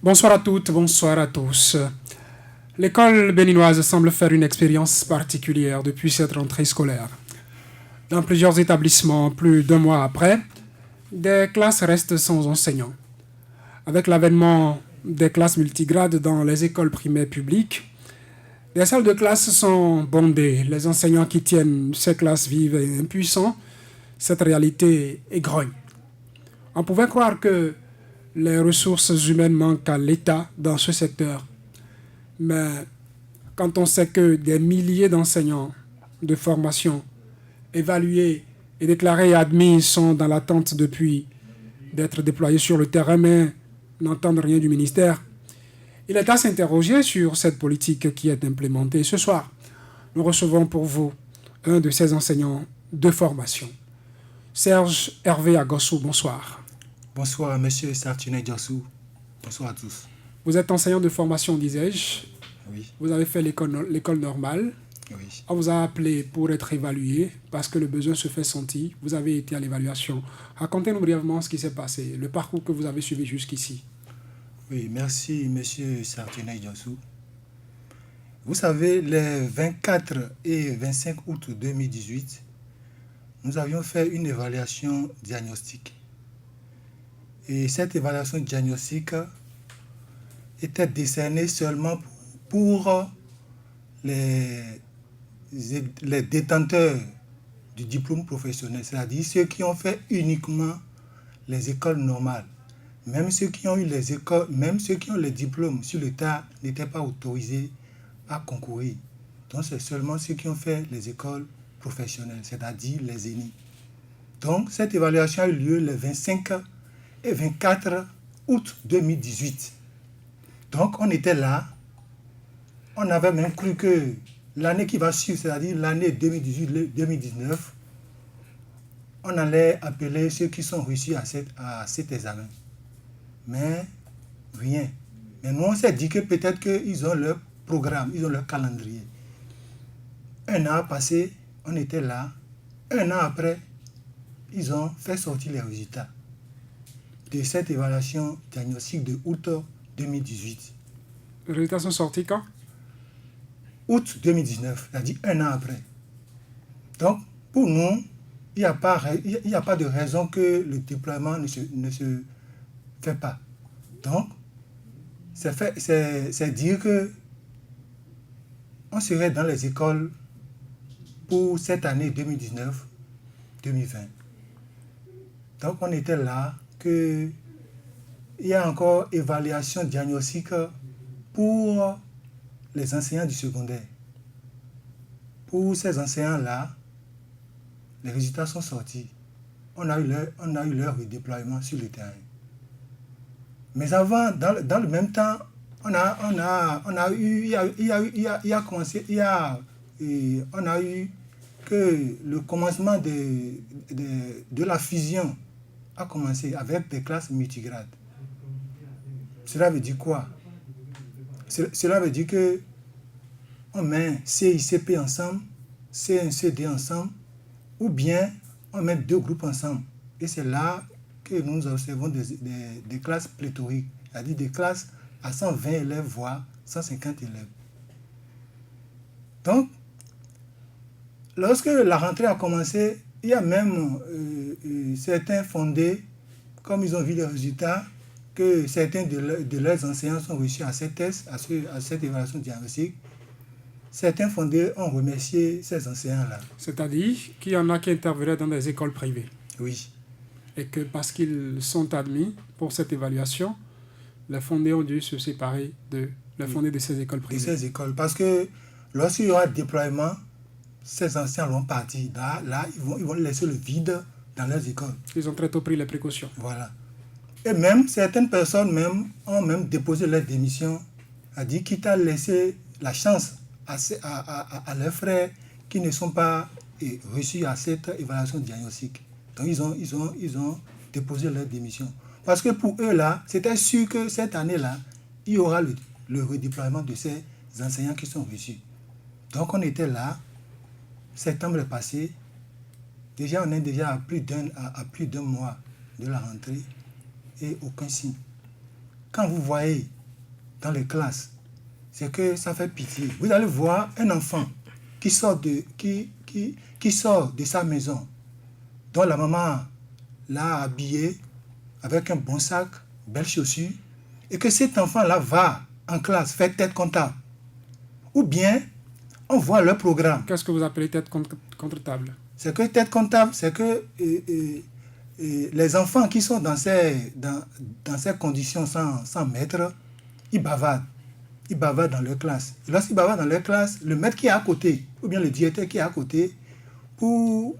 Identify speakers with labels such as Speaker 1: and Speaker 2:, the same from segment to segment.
Speaker 1: Bonsoir à toutes, bonsoir à tous. L'école béninoise semble faire une expérience particulière depuis cette rentrée scolaire. Dans plusieurs établissements, plus d'un mois après, des classes restent sans enseignants. Avec l'avènement des classes multigrades dans les écoles primaires publiques, les salles de classe sont bondées. Les enseignants qui tiennent ces classes vivent et impuissants. Cette réalité est grogne. On pouvait croire que les ressources humaines manquent à l'État dans ce secteur. Mais quand on sait que des milliers d'enseignants de formation évalués et déclarés et admis sont dans l'attente depuis d'être déployés sur le terrain, mais n'entendent rien du ministère, il est à s'interroger sur cette politique qui est implémentée. Ce soir, nous recevons pour vous un de ces enseignants de formation. Serge Hervé Agossou, bonsoir.
Speaker 2: Bonsoir, monsieur Sartuné Diossou. Bonsoir à tous.
Speaker 1: Vous êtes enseignant de formation, disais-je.
Speaker 2: Oui.
Speaker 1: Vous avez fait l'école normale.
Speaker 2: Oui.
Speaker 1: On vous a appelé pour être évalué parce que le besoin se fait sentir. Vous avez été à l'évaluation. Racontez-nous brièvement ce qui s'est passé, le parcours que vous avez suivi jusqu'ici.
Speaker 2: Oui, merci, monsieur Sartuné Diossou. Vous savez, les 24 et 25 août 2018, nous avions fait une évaluation diagnostique. Et cette évaluation diagnostique était décernée seulement pour les détenteurs du diplôme professionnel, c'est-à-dire ceux qui ont fait uniquement les écoles normales. Même ceux qui ont eu les diplômes sur le tas n'étaient pas autorisés à concourir. Donc c'est seulement ceux qui ont fait les écoles professionnelles, c'est-à-dire les ENI. Donc cette évaluation a eu lieu le 25 et 24 août 2018. Donc on était là, on avait même cru que l'année qui va suivre, c'est-à-dire l'année 2018-2019, on allait appeler ceux qui sont reçus à cet examen. Mais rien. Mais nous, on s'est dit que peut-être qu'ils ont leur programme, ils ont leur calendrier. Un an a passé, on était là. Un an après, ils ont fait sortir les résultats de cette évaluation diagnostique de août 2018.
Speaker 1: Les résultats sont sortis quand?
Speaker 2: Août 2019, c'est-à-dire un an après. Donc, pour nous, il n'y a pas de raison que le déploiement ne se fait pas. Donc, c'est dire que on serait dans les écoles pour cette année 2019-2020. Donc, on était là que il y a encore évaluation diagnostique pour les enseignants du secondaire. Pour ces enseignants-là, les résultats sont sortis. On a eu leur redéploiement sur le terrain. Mais avant, dans le même temps, on a eu que le commencement de la fusion a commencé avec des classes multigrades. Cela veut dire quoi? Cela veut dire que on met CICP ensemble, C1CD ensemble, ou bien on met deux groupes ensemble. Et c'est là que nous observons des classes pléthoriques, c'est-à-dire des classes à 120 élèves, voire 150 élèves. Donc, lorsque la rentrée a commencé, il y a même certains fondés, comme ils ont vu les résultats, que certains de leurs enseignants sont reçus à cette test, à cette évaluation diagnostique. Certains fondés ont remercié ces enseignants-là.
Speaker 1: C'est-à-dire qu'il y en a qui intervenaient dans des écoles privées.
Speaker 2: Oui.
Speaker 1: Et que parce qu'ils sont admis pour cette évaluation, les fondés ont dû se séparer de les fondés de ces écoles privées.
Speaker 2: De ces écoles. Parce que lorsqu'il y aura déploiement, ces enseignants vont partir. Là ils vont laisser le vide dans leurs écoles.
Speaker 1: Ils ont très tôt pris les précautions.
Speaker 2: Voilà. Et même, certaines personnes ont même déposé leur démission, a dit quitte à laisser la chance à leurs frères qui ne sont pas reçus à cette évaluation diagnostique. Donc ils ont déposé leur démission. Parce que pour eux là, c'était sûr que cette année-là, il y aura le redéploiement de ces enseignants qui sont reçus. Donc on était là, septembre est passé, on est déjà à plus d'un mois de la rentrée et aucun signe. Quand vous voyez dans les classes, c'est que ça fait pitié. Vous allez voir un enfant qui sort qui sort de sa maison, dont la maman l'a habillé avec un bon sac, belles chaussures, et que cet enfant-là va en classe faire tête comptable. Ou bien, on voit leur programme.
Speaker 1: Qu'est-ce que vous appelez tête contre table?
Speaker 2: C'est que tête comptable, c'est que les enfants qui sont dans ces conditions sans maître, ils bavardent. Ils bavardent dans leur classe. Et lorsqu'ils bavardent dans leur classe, le maître qui est à côté, ou bien le directeur qui est à côté, pour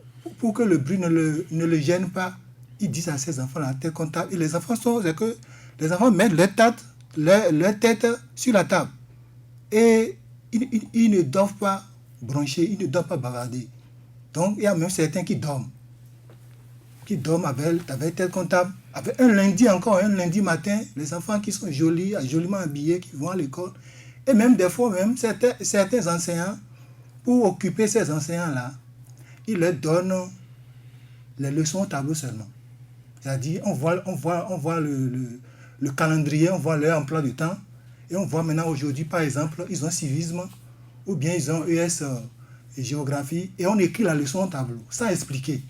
Speaker 2: que le bruit ne le gêne pas, ils disent à ces enfants-là, tête comptable. Et les enfants c'est que les enfants mettent leur tête sur la table. Et ils ne doivent pas broncher, ils ne doivent pas bavarder. Donc, il y a même certains qui dorment avec tête comptable. Avec un lundi matin, les enfants qui sont joliment habillés, qui vont à l'école. Et même des fois, certains enseignants, pour occuper ces enseignants-là, ils leur donnent les leçons au tableau seulement. C'est-à-dire, on voit le calendrier, on voit leur emploi de temps. Et on voit maintenant aujourd'hui, par exemple, ils ont civisme, ou bien ils ont ES et géographie, et on écrit la leçon au tableau, sans expliquer.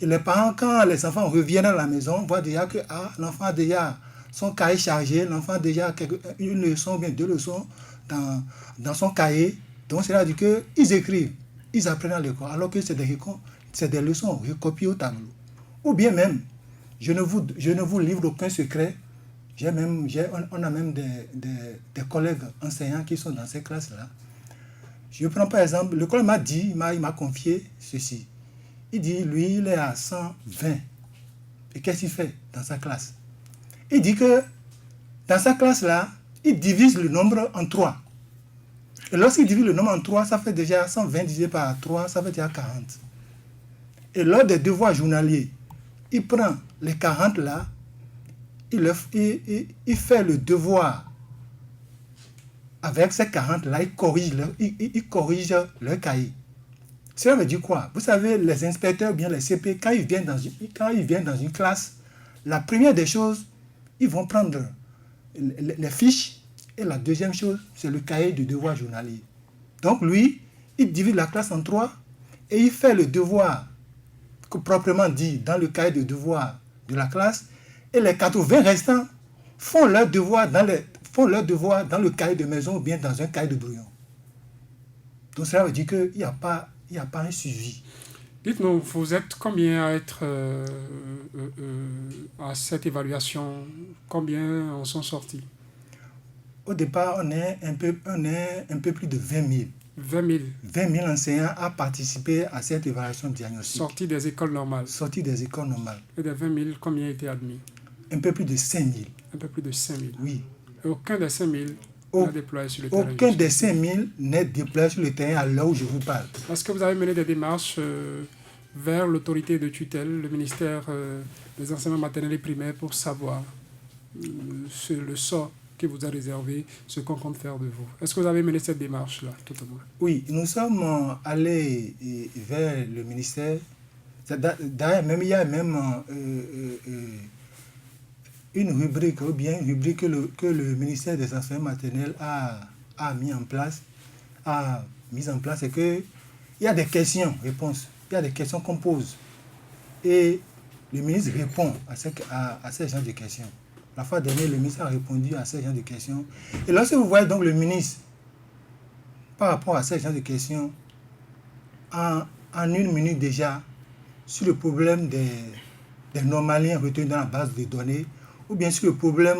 Speaker 2: Et les parents, quand les enfants reviennent à la maison, on voit déjà que l'enfant a déjà son cahier chargé, l'enfant a déjà une leçon ou bien 2 leçons dans son cahier. Donc, c'est-à-dire qu'ils écrivent, ils apprennent à l'école, alors que c'est des leçons recopiées au tableau. Ou bien même, je ne vous livre aucun secret, on a même des collègues enseignants qui sont dans ces classes-là. Je prends par exemple, le collègue il m'a confié ceci. Il dit, lui, il est à 120. Et qu'est-ce qu'il fait dans sa classe? Il dit que dans sa classe-là, il divise le nombre en 3. Et lorsqu'il divise le nombre en 3, ça fait déjà 120 divisé par 3, ça fait déjà 40. Et lors des devoirs journaliers, il prend les 40 là, il fait le devoir avec ces 40 là, il corrige leur cahier. Cela veut dire quoi? Vous savez, les inspecteurs ou bien les CP, quand ils viennent dans une classe, la première des choses, ils vont prendre les fiches, et la deuxième chose, c'est le cahier de devoir journalier. Donc lui, il divise la classe en 3 et il fait le devoir, proprement dit, dans le cahier de devoir de la classe, et les 80 restants font leur devoir dans le cahier de maison ou bien dans un cahier de brouillon. Donc cela veut dire qu'il n'y a pas un suivi.
Speaker 1: Dites-nous, vous êtes combien à être à cette évaluation? Combien en sont sortis?
Speaker 2: Au départ, on est un peu plus de 20 000.
Speaker 1: 20 000.
Speaker 2: 20 000 enseignants ont participé à cette évaluation diagnostique.
Speaker 1: Sortis des écoles normales.
Speaker 2: Sortis des écoles normales.
Speaker 1: Et des 20 000, combien étaient admis?
Speaker 2: Un peu plus de 5 000.
Speaker 1: Un peu plus de 5 000.
Speaker 2: Oui.
Speaker 1: Et aucun des 5 000 n'est déployé sur le terrain.
Speaker 2: Aucun des 5 000 n'est déployé sur le terrain à l'heure où je vous parle.
Speaker 1: Est-ce que vous avez mené des démarches vers l'autorité de tutelle, le ministère des enseignements maternels et primaires, pour savoir le sort qui vous a réservé, ce qu'on compte faire de vous? Est-ce que vous avez mené cette démarche-là, totalement?
Speaker 2: Oui, nous sommes allés vers le ministère. D'ailleurs, il y a même une rubrique, ou bien une rubrique que le ministère des enseignements maternels a mis en place, c'est que il y a des questions-réponses. Il y a des questions qu'on pose. Et le ministre répond à ces genres de questions. La fois dernière, le ministre a répondu à ces genres de questions. Et lorsque vous voyez donc le ministre, par rapport à ces genres de questions, en 1 minute déjà, sur le problème des normaliens retenus dans la base de données, ou bien sur le problème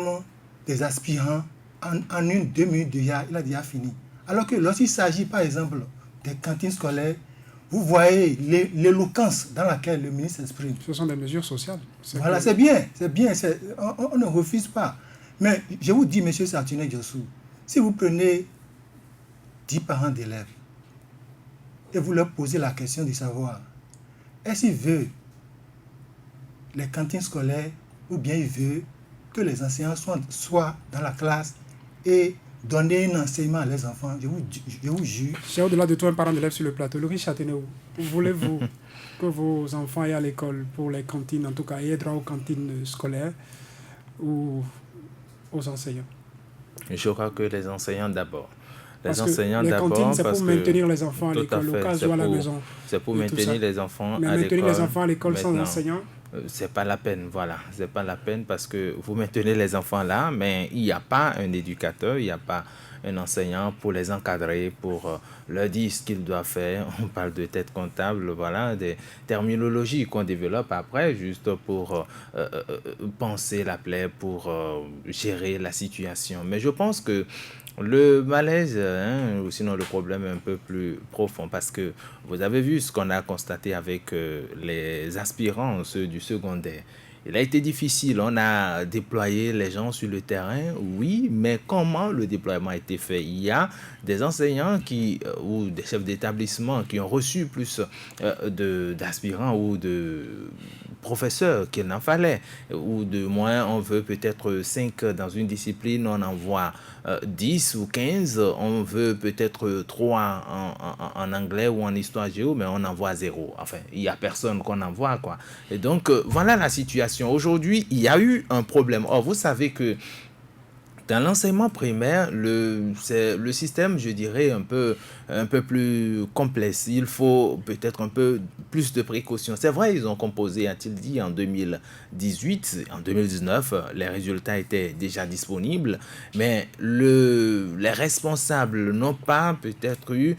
Speaker 2: des aspirants, en 1-2 minutes déjà, il a déjà fini. Alors que lorsqu'il s'agit, par exemple, des cantines scolaires, vous voyez l'éloquence dans laquelle le ministre s'exprime.
Speaker 1: Ce sont des mesures sociales.
Speaker 2: Voilà, c'est bien. On ne refuse pas. Mais je vous dis, M. Sartunet Diossou, si vous prenez 10 parents d'élèves et vous leur posez la question de savoir, est-ce qu'il veut les cantines scolaires ou bien il veut que les enseignants soient dans la classe et donner un enseignement à leurs enfants, je vous jure.
Speaker 1: C'est au-delà de tout un parent d'élève sur le plateau. Louis Châtenay, voulez-vous que vos enfants aient à l'école pour les cantines, en tout cas, aient droit aux cantines scolaires ou aux enseignants?
Speaker 3: Je crois que les enseignants d'abord. Les
Speaker 1: Parce que
Speaker 3: enseignants
Speaker 1: les cantines,
Speaker 3: d'abord
Speaker 1: c'est
Speaker 3: parce
Speaker 1: pour
Speaker 3: que
Speaker 1: maintenir les enfants à
Speaker 3: tout à
Speaker 1: l'école, au
Speaker 3: fait,
Speaker 1: cas où à la maison
Speaker 3: c'est pour
Speaker 1: et tout ça.
Speaker 3: maintenir les enfants
Speaker 1: Mais
Speaker 3: à
Speaker 1: maintenir les
Speaker 3: l'école.
Speaker 1: enfants à l'école sans
Speaker 3: Maintenant,
Speaker 1: enseignants,
Speaker 3: c'est pas la peine, voilà. C'est pas la peine parce que vous maintenez les enfants là, mais il n'y a pas un éducateur, il n'y a pas un enseignant pour les encadrer, pour leur dire ce qu'ils doivent faire. On parle de tête comptable, voilà, des terminologies qu'on développe après, juste pour penser la plaie, pour gérer la situation. Mais je pense que le malaise, ou sinon le problème est un peu plus profond parce que vous avez vu ce qu'on a constaté avec les aspirants, ceux du secondaire. Il a été difficile, on a déployé les gens sur le terrain, oui, mais comment le déploiement a été fait? Il y a des enseignants ou des chefs d'établissement qui ont reçu plus d'aspirants ou de professeurs qu'il n'en fallait, ou de moins on veut peut-être 5 dans une discipline, on envoie 10 ou 15, on veut peut-être 3 en anglais ou en histoire géo, mais on envoie 0. Enfin, il n'y a personne qu'on envoie, quoi. Et donc, voilà la situation. Aujourd'hui, il y a eu un problème. Or, vous savez que dans l'enseignement primaire, c'est le système, je dirais, un peu plus complexe. Il faut peut-être un peu plus de précautions. C'est vrai, ils ont composé, a-t-il dit, en 2018, en 2019, les résultats étaient déjà disponibles, mais les responsables n'ont pas peut-être eu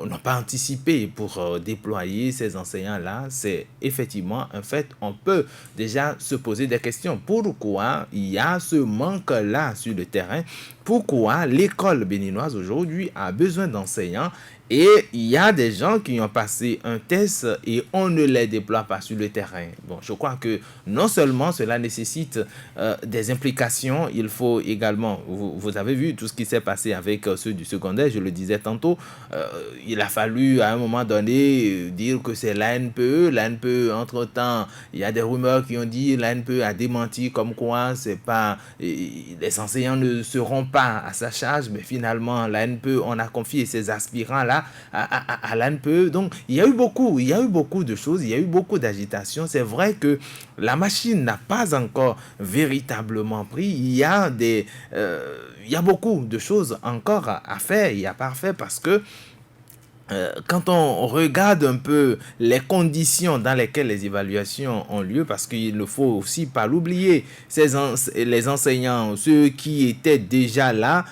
Speaker 3: n'ont pas anticipé pour déployer ces enseignants-là. C'est effectivement un fait. On peut déjà se poser des questions. Pourquoi il y a ce manque-là sur le terrain? Pourquoi l'école béninoise aujourd'hui a besoin d'enseignants? Et il y a des gens qui ont passé un test et on ne les déploie pas sur le terrain. Bon, je crois que non seulement cela nécessite des implications, il faut également, vous avez vu tout ce qui s'est passé avec ceux du secondaire, je le disais tantôt, il a fallu à un moment donné dire que c'est l'ANPE. L'ANPE, entre-temps, il y a des rumeurs qui ont dit l'ANPE a démenti comme quoi c'est pas, les enseignants ne seront pas à sa charge, mais finalement l'ANPE, on a confié ces aspirants-là à l'ANPE. Donc il y a eu beaucoup de choses, il y a eu beaucoup d'agitation. C'est vrai que la machine n'a pas encore véritablement pris. Il y a beaucoup de choses encore à faire. Il n'y a pas à faire parce que quand on regarde un peu les conditions dans lesquelles les évaluations ont lieu, parce qu'il ne faut aussi pas l'oublier, les enseignants, ceux qui étaient déjà là,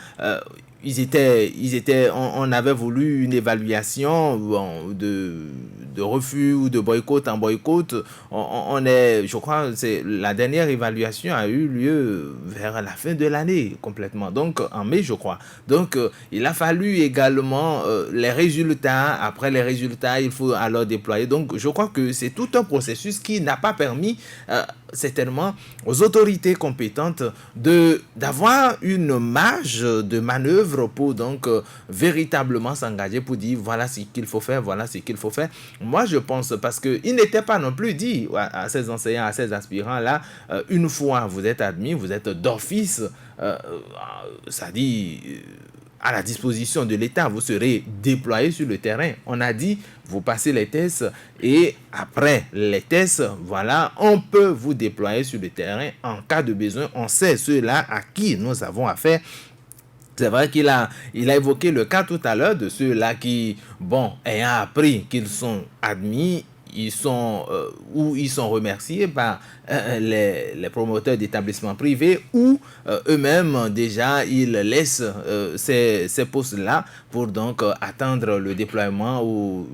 Speaker 3: on avait voulu une évaluation de refus ou de boycott en boycott. Je crois, la dernière évaluation a eu lieu vers la fin de l'année complètement, donc en mai, je crois. Donc, il a fallu également les résultats. Après les résultats, il faut alors déployer. Donc, je crois que c'est tout un processus qui n'a pas permis certainement aux autorités compétentes d'avoir une marge de manœuvre pour donc véritablement s'engager pour dire voilà ce qu'il faut faire, voilà ce qu'il faut faire. Moi, je pense, parce qu'il n'était pas non plus dit à ces enseignants, à ces aspirants-là, une fois vous êtes admis, vous êtes d'office, ça dit à la disposition de l'État, vous serez déployé sur le terrain. On a dit, vous passez les tests et après les tests, voilà, on peut vous déployer sur le terrain en cas de besoin. On sait ceux-là à qui nous avons affaire. C'est vrai qu'il a évoqué le cas tout à l'heure de ceux-là qui, ayant appris qu'ils sont admis, ils sont remerciés par les promoteurs d'établissements privés ou eux-mêmes déjà ils laissent ces postes-là pour donc attendre le déploiement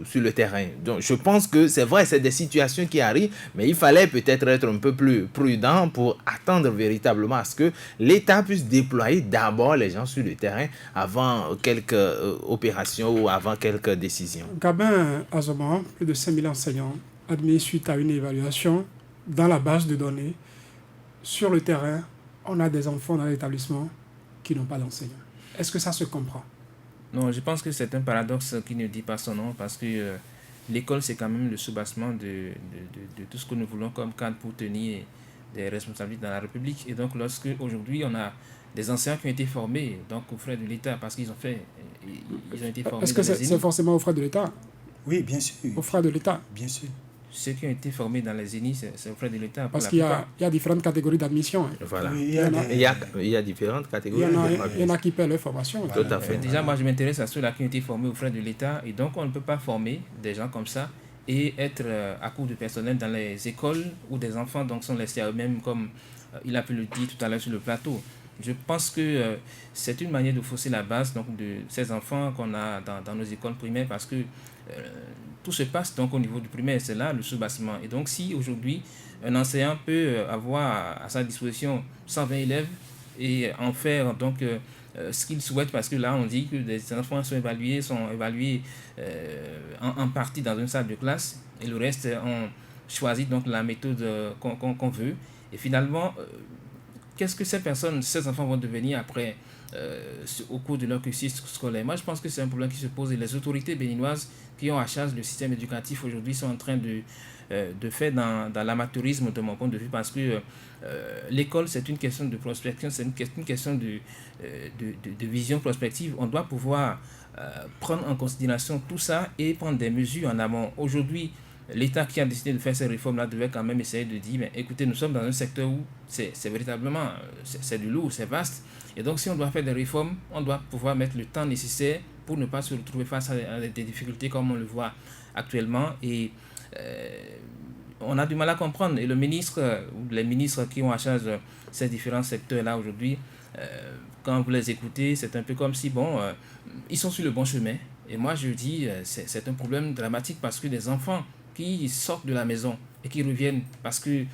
Speaker 3: sur le terrain. Donc je pense que c'est vrai, c'est des situations qui arrivent, mais il fallait peut-être être un peu plus prudent pour attendre véritablement à ce que l'État puisse déployer d'abord les gens sur le terrain avant quelques opérations ou avant quelques décisions.
Speaker 1: Gabin Azoma, plus de 5000 enseignants admis suite à une évaluation dans la base de données. Sur le terrain, on a des enfants dans l'établissement qui n'ont pas d'enseignants. Est-ce que ça se comprend?
Speaker 4: Non, je pense que c'est un paradoxe qui ne dit pas son nom parce que l'école, c'est quand même le soubassement de tout ce que nous voulons comme cadre pour tenir des responsabilités dans la République. Et donc, lorsque aujourd'hui, on a des enseignants qui ont été formés donc aux frais de l'État parce qu'ils ont été formés.
Speaker 1: Est-ce que c'est forcément aux frais de l'État?
Speaker 2: Oui, bien sûr.
Speaker 1: Aux frais de l'État?
Speaker 2: Bien sûr.
Speaker 4: ceux qui ont été formés dans les génies, c'est aux frais de l'État.
Speaker 1: Parce qu'il y a différentes catégories d'admission. Hein.
Speaker 3: Voilà.
Speaker 2: Oui,
Speaker 3: Il y a différentes catégories.
Speaker 1: Il y en a qui paient leur formation.
Speaker 3: Tout à fait.
Speaker 4: Déjà, moi, je m'intéresse à ceux-là qui ont été formés aux frais de l'État. Et donc, on ne peut pas former des gens comme ça et être à court de personnel dans les écoles où des enfants donc, sont laissés à eux-mêmes, comme il a pu le dire tout à l'heure sur le plateau. Je pense que c'est une manière de fausser la base donc, de ces enfants qu'on a dans nos écoles primaires parce que tout se passe donc au niveau du primaire, c'est là le sous-bassement. Et donc si aujourd'hui un enseignant peut avoir à sa disposition 120 élèves et en faire donc ce qu'il souhaite, parce que là on dit que les enfants sont évalués en partie dans une salle de classe et le reste on choisit donc la méthode qu'on veut. Et finalement, qu'est-ce que ces enfants vont devenir après au cours de leur cursus scolaire? Moi, je pense que c'est un problème qui se pose et les autorités béninoises qui ont à charge le système éducatif aujourd'hui sont en train de faire dans l'amateurisme de mon point de vue parce que l'école, c'est une question de prospection, c'est une question de vision prospective. On doit pouvoir prendre en considération tout ça et prendre des mesures en amont. Aujourd'hui, l'État qui a décidé de faire ces réformes-là devait quand même essayer de dire, mais écoutez, nous sommes dans un secteur où c'est véritablement, c'est du lourd, c'est vaste. Et donc, si on doit faire des réformes, on doit pouvoir mettre le temps nécessaire pour ne pas se retrouver face à des difficultés comme on le voit actuellement. Et on a du mal à comprendre. Et le ministre, ou les ministres qui ont à charge ces différents secteurs-là aujourd'hui, quand vous les écoutez, c'est un peu comme si, ils sont sur le bon chemin. Et moi, je dis, c'est un problème dramatique parce que des enfants qui sortent de la maison et qui reviennent parce que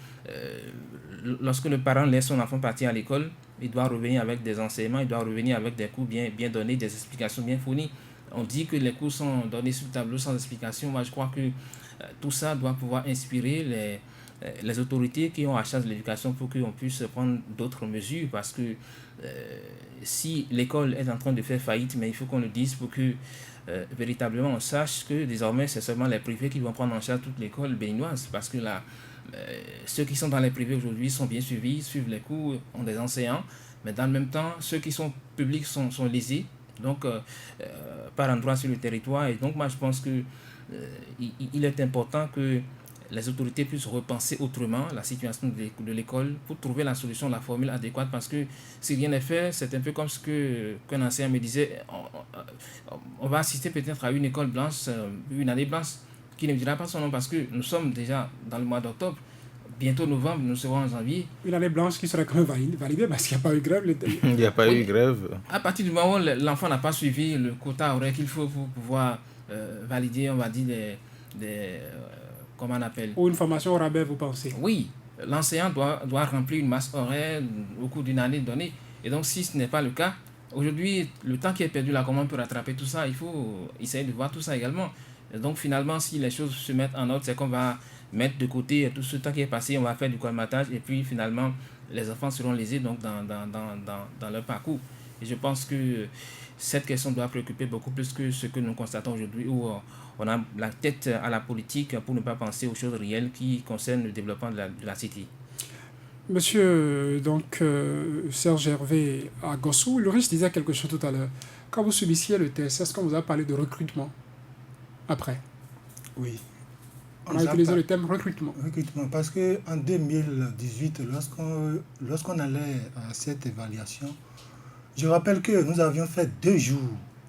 Speaker 4: lorsque le parent laisse son enfant partir à l'école, il doit revenir avec des enseignements, il doit revenir avec des cours bien donnés, des explications bien fournies. On dit que les cours sont donnés sur le tableau sans explication. Moi, je crois que tout ça doit pouvoir inspirer les autorités qui ont à charge de l'éducation pour qu'on puisse prendre d'autres mesures parce que si l'école est en train de faire faillite, mais il faut qu'on le dise pour que véritablement on sache que désormais c'est seulement les privés qui vont prendre en charge toute l'école béninoise parce que là, ceux qui sont dans les privés aujourd'hui sont bien suivis, suivent les cours, ont des enseignants, mais dans le même temps, ceux qui sont publics sont lésés, donc par endroits sur le territoire. Et donc moi je pense que il est important que les autorités puissent repenser autrement la situation de l'école pour trouver la solution, la formule adéquate parce que si rien n'est fait, c'est un peu comme ce qu'un enseignant me disait, on va assister peut-être à une école blanche, une année blanche qui ne dira pas son nom parce que nous sommes déjà dans le mois d'octobre, bientôt novembre, nous serons en janvier.
Speaker 1: Une année blanche qui serait quand même validée parce qu'il n'y a pas eu grève.
Speaker 3: Il n'y a pas eu grève.
Speaker 4: À partir du moment où l'enfant n'a pas suivi le quota horaire qu'il faut pour pouvoir valider, on va dire, comment on appelle?
Speaker 1: Ou une formation au rabais, vous pensez?
Speaker 4: Oui, l'enseignant doit remplir une masse horaire au cours d'une année donnée. Et donc, si ce n'est pas le cas, aujourd'hui, le temps qui est perdu là, comment on peut rattraper tout ça? Il faut essayer de voir tout ça également. Et donc, finalement, si les choses se mettent en ordre, c'est qu'on va mettre de côté tout ce temps qui est passé, on va faire du colmatage et puis finalement, les enfants seront lésés donc, dans leur parcours. Et je pense que cette question doit préoccuper beaucoup plus que ce que nous constatons aujourd'hui où on a la tête à la politique pour ne pas penser aux choses réelles qui concernent le développement de la cité.
Speaker 1: Monsieur Serge Hervé à Gossou, Loris disait quelque chose tout à l'heure. Quand vous subissiez le test, est-ce qu'on vous a parlé de recrutement après?
Speaker 2: Oui.
Speaker 1: On a utilisé le terme recrutement.
Speaker 2: Recrutement, parce qu'en 2018, lorsqu'on allait à cette évaluation, je rappelle que nous avions fait 2 jours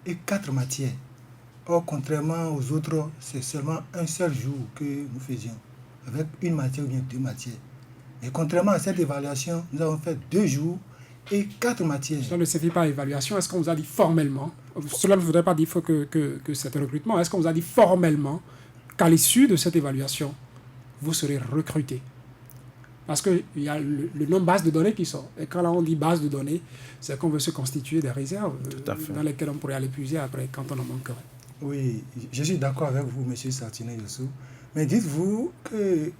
Speaker 2: et 4 matières. Or, contrairement aux autres, c'est seulement un seul jour que nous faisions, avec une matière ou bien 2 matières. Et contrairement à cette évaluation, nous avons fait 2 jours et 4 matières.
Speaker 1: Cela ne suffit pas à évaluation. Est-ce qu'on vous a dit formellement, cela ne voudrait pas dire que c'est un recrutement, est-ce qu'on vous a dit formellement qu'à l'issue de cette évaluation, vous serez recruté? Parce qu'il y a le nom base de données qui sort. Et quand là on dit base de données, c'est qu'on veut se constituer des réserves dans lesquelles on pourrait aller puiser après quand on en manquerait.
Speaker 2: Oui, je suis d'accord avec vous, M. Sartinet-Yossou. Mais dites-vous que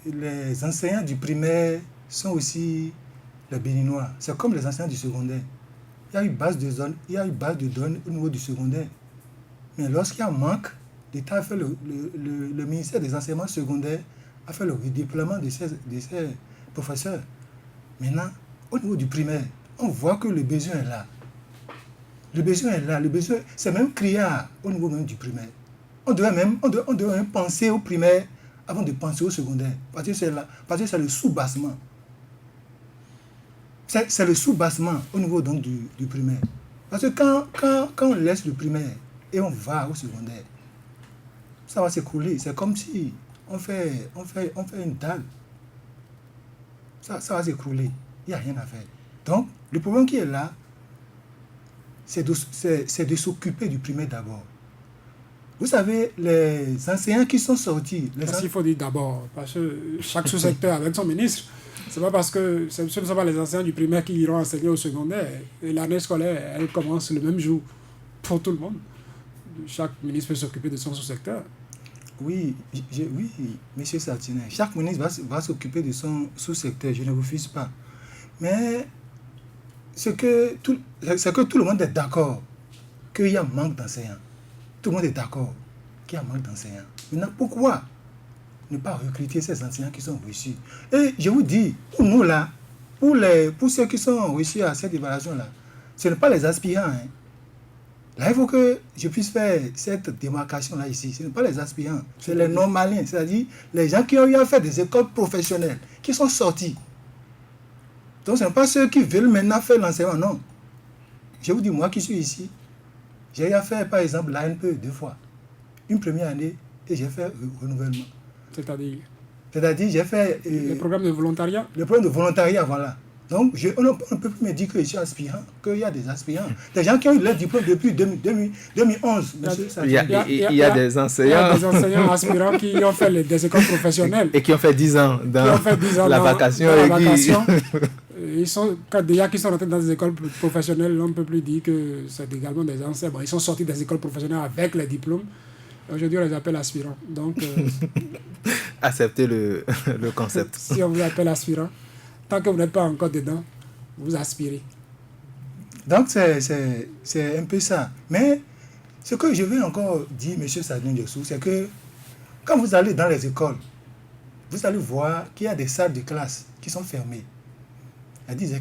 Speaker 2: les enseignants du primaire sont aussi les Béninois. C'est comme les enseignants du secondaire. Il y a une base de données au niveau du secondaire. Mais lorsqu'il y a un manque, l'État a fait le ministère des enseignements secondaires a fait le redéploiement de ces professeurs. Maintenant, au niveau du primaire, on voit que le besoin est là. Le besoin est là. Le besoin, c'est même criard au niveau même du primaire. On devrait même penser au primaire avant de penser au secondaire. Parce que c'est le sous-bassement. C'est le sous-bassement au niveau donc du primaire. Parce que quand on laisse le primaire et on va au secondaire, ça va s'écrouler. C'est comme si on fait une dalle. Ça va s'écrouler. Il n'y a rien à faire. Donc, le problème qui est là, c'est de s'occuper du primaire d'abord. Vous savez, les enseignants qui sont sortis...
Speaker 1: Parce qu'il faut dire d'abord, parce que chaque sous-secteur avec son ministre, c'est pas parce que ce ne sont pas les enseignants du primaire qui iront enseigner au secondaire. Et l'année scolaire, elle commence le même jour pour tout le monde. Chaque ministre peut s'occuper de son sous-secteur.
Speaker 2: Oui, monsieur Sartinet, chaque ministre va s'occuper de son sous-secteur, je ne refuse pas. Mais c'est que tout le monde est d'accord qu'il y a un manque d'enseignants. Tout le monde est d'accord qu'il y a un manque d'enseignants. Maintenant, pourquoi ne pas recruter ces enseignants qui sont reçus? Et je vous dis, pour nous là, pour ceux qui sont reçus à cette évaluation-là, ce n'est pas les aspirants. Hein. Là, il faut que je puisse faire cette démarcation-là ici. Ce n'est pas les aspirants, c'est les non-maliens, c'est-à-dire les gens qui ont eu à faire des écoles professionnelles, qui sont sortis. Donc, ce n'est pas ceux qui veulent maintenant faire l'enseignement, non. Je vous dis, moi qui suis ici, j'ai eu à faire, par exemple, l'ANPE 2 fois. Une première année, et j'ai fait renouvellement.
Speaker 1: C'est-à-dire,
Speaker 2: j'ai fait...
Speaker 1: les programmes de volontariat.
Speaker 2: Le programme de volontariat, voilà. Donc, on ne peut plus me dire que je suis aspirant, qu'il y a des aspirants. Des gens qui ont eu leur diplôme depuis 2011.
Speaker 3: Il y a des enseignants.
Speaker 1: Il y a des enseignants aspirants qui ont fait des écoles professionnelles.
Speaker 3: Et qui ont fait 10 ans dans la vacation.
Speaker 1: Ils sont rentrés dans des écoles professionnelles, on ne peut plus dire que c'est également des enseignants. Bon, ils sont sortis des écoles professionnelles avec les diplômes. Aujourd'hui, on les appelle aspirants. Donc,
Speaker 3: acceptez le concept.
Speaker 1: Si on vous appelle aspirant, tant que vous n'êtes pas encore dedans, vous aspirez.
Speaker 2: Donc, c'est un peu ça. Mais ce que je veux encore dire, M. Sadine Dessou, c'est que quand vous allez dans les écoles, vous allez voir qu'il y a des salles de classe qui sont fermées. Il y a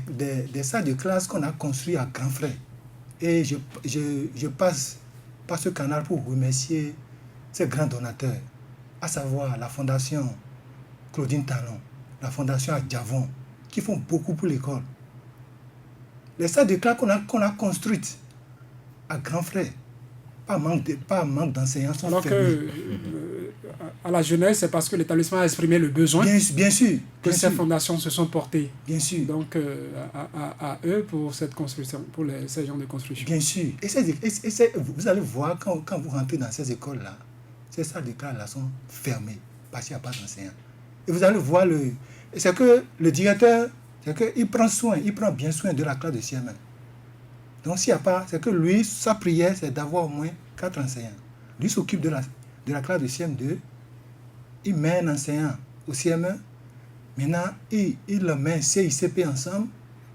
Speaker 2: des salles de classe qu'on a construites à grands frais. Et je passe par ce canal pour remercier ces grands donateurs, à savoir la Fondation Claudine Talon, la Fondation Adjavon, qui font beaucoup pour l'école. Les salles de classe qu'on a construites à grands frais, pas manque d'enseignants, sont
Speaker 1: alors
Speaker 2: fermées.
Speaker 1: Que à la jeunesse, c'est parce que l'établissement a exprimé le besoin
Speaker 2: bien sûr,
Speaker 1: que ces fondations se sont portées.
Speaker 2: Bien sûr.
Speaker 1: Donc, à eux pour cette construction, pour ces genres de construction.
Speaker 2: Bien sûr. Vous allez voir, quand vous rentrez dans ces écoles-là, ces salles de classe-là sont fermées parce qu'il n'y a pas d'enseignants. Et vous allez voir, c'est que le directeur, il prend bien soin de la classe de CM1. Donc, s'il n'y a pas, c'est que lui, sa prière, c'est d'avoir au moins 4 enseignants. Lui s'occupe de la classe de CM2, il met un enseignant au CM1, maintenant, il le met CICP ensemble,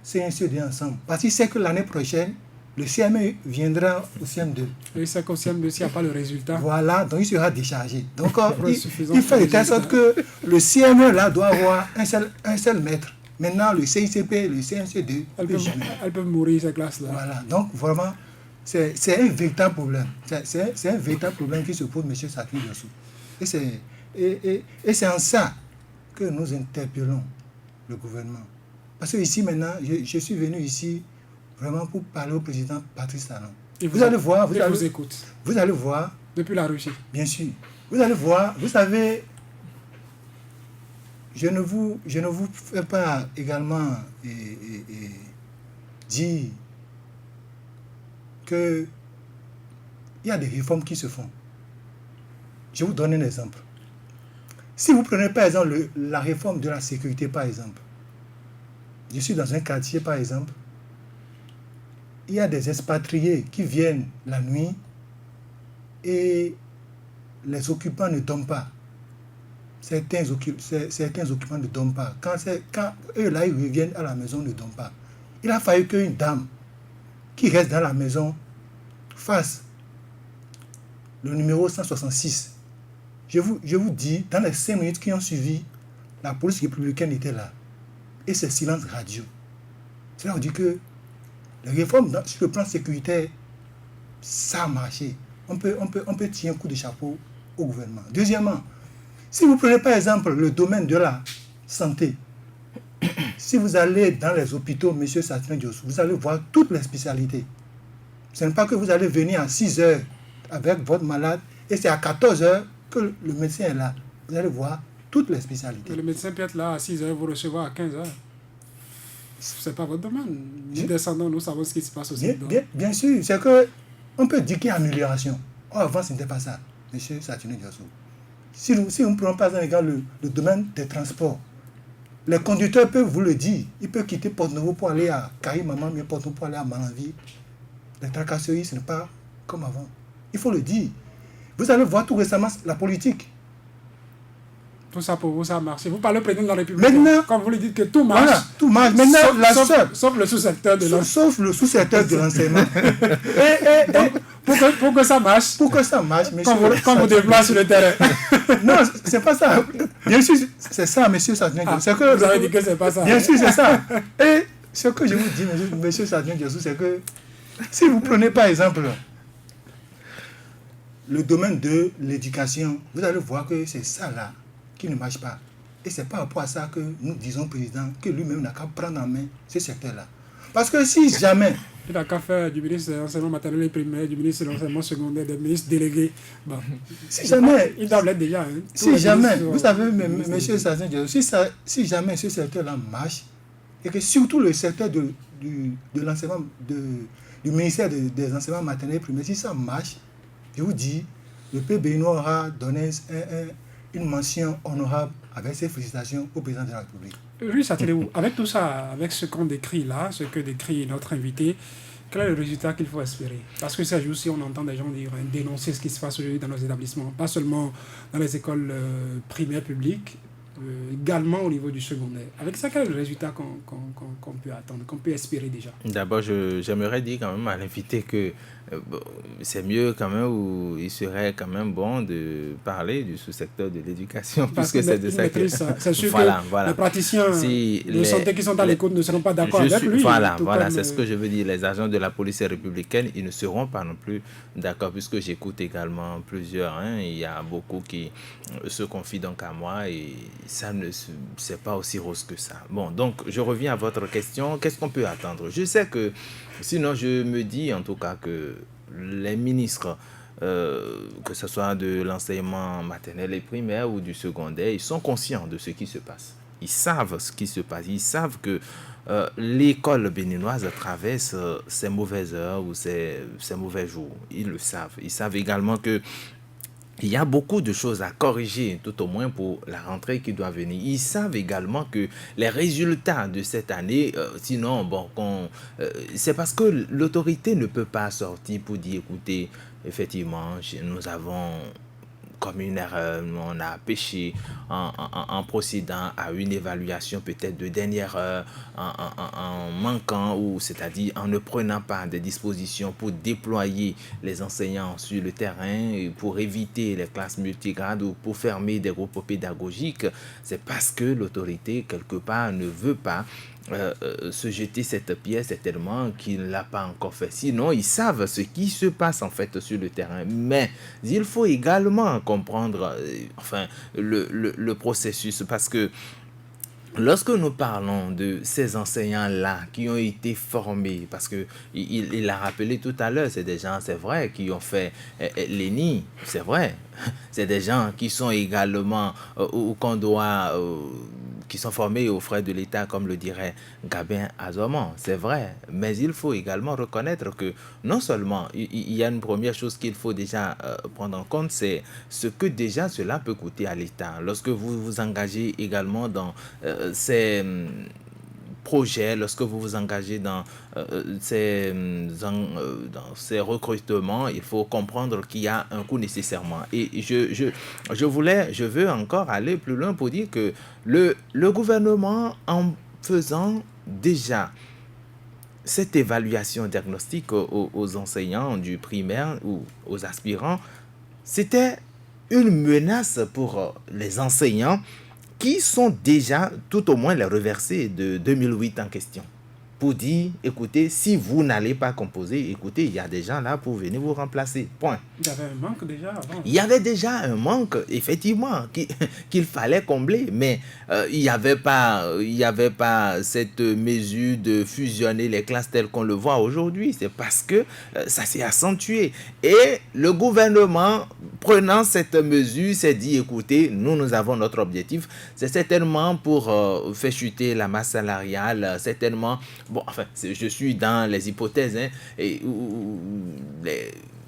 Speaker 2: CICD ensemble. Parce qu'il sait que l'année prochaine, le CM1 viendra au CM2.
Speaker 1: Et il sait qu'au CM2, s'il n'y a pas le résultat.
Speaker 2: Voilà, donc il sera déchargé. Donc, il fait de telle sorte que le CM1 là doit avoir un seul maître. Maintenant, le CICP, le CNC2,
Speaker 1: elles peuvent mourir, ces classes-là.
Speaker 2: Voilà, donc vraiment, c'est un véritable problème. C'est un véritable problème qui se pose, M. Sakri Dessou. Et c'est en ça que nous interpellons le gouvernement. Parce que ici, maintenant, je suis venu ici vraiment pour parler au président Patrice Talon. Vous allez voir.
Speaker 1: Vous écoute.
Speaker 2: Vous allez voir.
Speaker 1: Depuis la Russie.
Speaker 2: Bien sûr. Vous allez voir, vous savez... Je ne vous fais pas également dire qu'il y a des réformes qui se font. Je vous donne un exemple. Si vous prenez par exemple la réforme de la sécurité, par exemple, je suis dans un quartier, par exemple, il y a des expatriés qui viennent la nuit et les occupants ne dorment pas. Certains occupants ne dorment pas. Quand eux là, ils reviennent à la maison, ne dorment pas. Il a fallu qu'une dame qui reste dans la maison fasse le numéro 166. Je vous dis, dans les 5 minutes qui ont suivi, la police républicaine était là. Et c'est silence radio. Cela veut dire que les réformes sur le plan sécuritaire, ça a marché. On peut tirer un coup de chapeau au gouvernement. Deuxièmement, Si vous prenez par exemple le domaine de la santé, si vous allez dans les hôpitaux, M. Satin Dios, vous allez voir toutes les spécialités. Ce n'est pas que vous allez venir à 6 heures avec votre malade et c'est à 14 heures que le médecin est là. Vous allez voir toutes les spécialités.
Speaker 1: Mais le médecin peut être là à 6 heures, vous recevoir à 15 heures. Ce n'est pas votre domaine. Nous descendons, nous savons ce qui se passe aussi.
Speaker 2: Bien sûr, c'est qu'on peut dire qu'il y a amélioration. Oh, avant, ce n'était pas ça, M. Satin Dios. Si nous ne prenons pas en égard le domaine des transports, les conducteurs peuvent vous le dire. Ils peuvent quitter Porto-Novo pour aller à Caïmaman, mais Porto-Novo pour aller à Malanville. Les tracasseries, ce n'est pas comme avant. Il faut le dire. Vous allez voir tout récemment la politique.
Speaker 1: Tout ça pour vous, ça marche. Vous parlez au président de la République.
Speaker 2: Maintenant,
Speaker 1: quand vous lui dites que tout marche.
Speaker 2: Voilà, tout marche. Maintenant,
Speaker 1: sauf le sous-secteur de l'enseignement.
Speaker 2: Sauf le sous-secteur de l'enseignement.
Speaker 1: Pour que ça marche.
Speaker 2: Pour que ça marche,
Speaker 1: quand vous déplacez sur le terrain.
Speaker 2: Non, c'est pas ça. Bien sûr, c'est ça, monsieur Satin Dios.
Speaker 1: Vous avez dit que c'est pas ça.
Speaker 2: Bien sûr, c'est ça. Et ce que je vous dis, monsieur Satin Dios, c'est que si vous prenez par exemple le domaine de l'éducation, vous allez voir que c'est ça là qui ne marche pas. Et c'est par rapport à ça que nous disons au président que lui-même n'a qu'à prendre en main ce secteur-là. Parce que si jamais...
Speaker 1: Il n'a qu'à faire du ministre de l'enseignement maternel et primaire, du ministre de l'enseignement secondaire, des ministres délégués. Bon.
Speaker 2: Si jamais...
Speaker 1: Il doit l'être déjà. Hein.
Speaker 2: Si jamais, vous savez, monsieur Satin Dios, si jamais ce secteur-là marche, et que surtout le secteur de l'enseignement, du ministère des enseignements maternels et primaires, si ça marche, je vous dis, le PBI aura donné une mention honorable avec ses félicitations au président de la République.
Speaker 1: Oui, Satilé-vous, avec tout ça, avec ce qu'on décrit là, ce que décrit notre invité, quel est le résultat qu'il faut espérer? Parce que ces jours-ci, on entend des gens dire, dénoncer ce qui se passe aujourd'hui dans nos établissements, pas seulement dans les écoles primaires publiques, également au niveau du secondaire. Avec ça, quel est le résultat qu'on peut attendre, qu'on peut espérer déjà?
Speaker 3: D'abord, j'aimerais dire quand même à l'invité que c'est mieux quand même, ou il serait quand même bon de parler du sous-secteur de l'éducation, puisque c'est de ça que...
Speaker 1: C'est sûr
Speaker 3: voilà.
Speaker 1: Les praticiens de santé qui sont à l'écoute ne seront pas d'accord avec lui.
Speaker 3: Voilà, c'est ce que je veux dire. Les agents de la police républicaine, ils ne seront pas non plus d'accord, puisque j'écoute également plusieurs. Il y a beaucoup qui se confient donc à moi et ça c'est pas aussi rose que ça. Bon, donc je reviens à votre question. Qu'est-ce qu'on peut attendre? Je sais que, sinon je me dis en tout cas que les ministres, que ce soit de l'enseignement maternel et primaire ou du secondaire, ils sont conscients de ce qui se passe. Ils savent ce qui se passe. Ils savent que l'école béninoise traverse ses mauvaises heures ou ses mauvais jours. Ils le savent. Ils savent également que il y a beaucoup de choses à corriger, tout au moins pour la rentrée qui doit venir. Ils savent également que les résultats de cette année, sinon, c'est parce que l'autorité ne peut pas sortir pour dire, écoutez, effectivement, nous avons commis une erreur, on a péché en procédant à une évaluation peut-être de dernière heure, en manquant, ou c'est-à-dire en ne prenant pas des dispositions pour déployer les enseignants sur le terrain, pour éviter les classes multigrades ou pour fermer des groupes pédagogiques. C'est parce que l'autorité, quelque part, ne veut pas se jeter cette pièce, c'est tellement qu'il ne l'a pas encore fait. Sinon, ils savent ce qui se passe en fait sur le terrain. Mais il faut également comprendre le processus, parce que lorsque nous parlons de ces enseignants-là qui ont été formés, parce que il l'a rappelé tout à l'heure, c'est des gens, c'est vrai, qui ont fait l'ENI, c'est vrai. C'est des gens qui sont également, qui sont formés aux frais de l'État, comme le dirait Gabin Azoman, c'est vrai. Mais il faut également reconnaître que non seulement, il y a une première chose qu'il faut déjà prendre en compte, c'est ce que déjà cela peut coûter à l'État. Lorsque vous vous engagez également dans ces projets, lorsque vous vous engagez dans ces recrutements, il faut comprendre qu'il y a un coût nécessairement. Et je veux encore aller plus loin pour dire que le gouvernement, en faisant déjà cette évaluation diagnostique aux enseignants du primaire ou aux aspirants, c'était une menace pour les enseignants qui sont déjà tout au moins les reversés de 2008 en question. pour dire, écoutez, si vous n'allez pas composer, écoutez, il y a des gens là pour venir vous remplacer. Point.
Speaker 1: Il y avait un manque déjà avant.
Speaker 3: Il y avait déjà un manque, effectivement, qu'il fallait combler, mais il n'y avait pas cette mesure de fusionner les classes telles qu'on le voit aujourd'hui. C'est parce que ça s'est accentué. Et le gouvernement, prenant cette mesure, s'est dit, écoutez, nous avons notre objectif. C'est certainement pour faire chuter la masse salariale, certainement. Bon, enfin, je suis dans les hypothèses, hein,